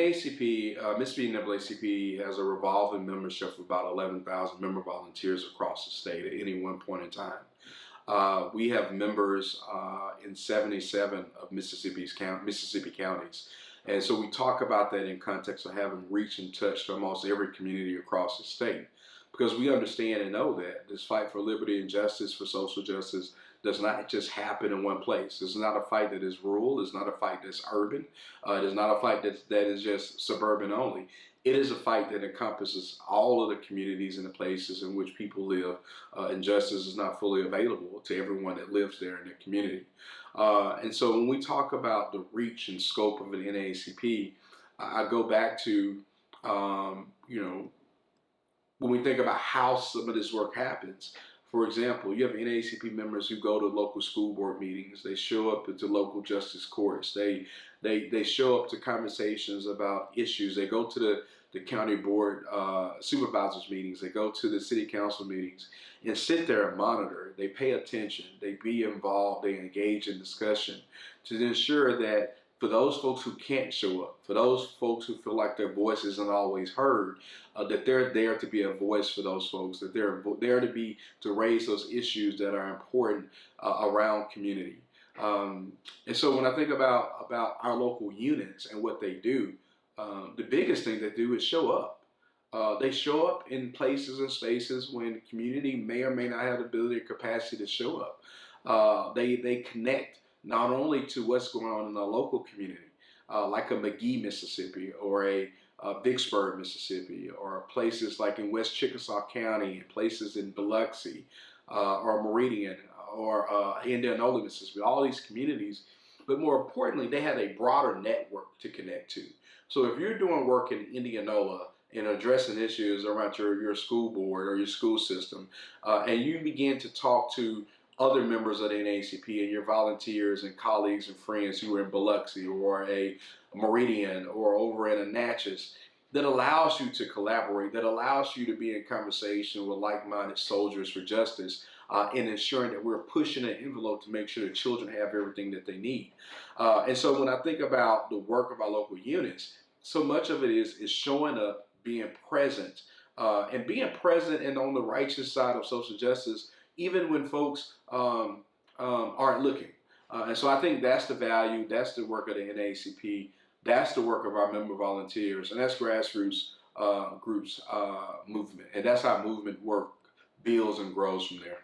Mississippi NAACP has a revolving membership of about 11,000 member volunteers across the state at any one point in time. We have members in 77 of Mississippi counties. And so we talk about that in context of having reach and touch to almost every community across the state. Because we understand and know that this fight for liberty and justice, for social justice, does not just happen in one place. It's not a fight that is rural. It's not a fight that's urban. It is not a fight that is just suburban only. It is a fight that encompasses all of the communities and the places in which people live, and justice is not fully available to everyone that lives there in the community. And so when we talk about the reach and scope of an NAACP, I go back to, when we think about how some of this work happens. For example, you have NAACP members who go to local school board meetings. They show up to local justice courts. They show up to conversations about issues. They go to the county board supervisors meetings. They go to the city council meetings and sit there and monitor. They pay attention. They be involved. They engage in discussion to ensure that for those folks who can't show up, for those folks who feel like their voice isn't always heard, that they're there to be a voice for those folks, that they're there to raise those issues that are important around community. And so when I think about our local units and what they do, the biggest thing they do is show up. They show up in places and spaces when the community may or may not have the ability or capacity to show up. They connect not only to what's going on in the local community, like a McGee, Mississippi, or a Vicksburg, Mississippi, or places like in West Chickasaw County, places in Biloxi, or Meridian, or Indianola, Mississippi, all these communities. But more importantly, they have a broader network to connect to. So if you're doing work in Indianola and addressing issues around your school board or your school system, and you begin to talk to other members of the NAACP and your volunteers and colleagues and friends who are in Biloxi or a Meridian or over in Natchez, that allows you to collaborate, that allows you to be in conversation with like-minded soldiers for justice, and ensuring that we're pushing an envelope to make sure that children have everything that they need. And so when I think about the work of our local units, so much of it is showing up, being present, and on the righteous side of social justice, even when folks aren't looking. And so I think that's the value, that's the work of the NAACP, that's the work of our member volunteers, and that's grassroots groups movement. And that's how movement work builds and grows from there.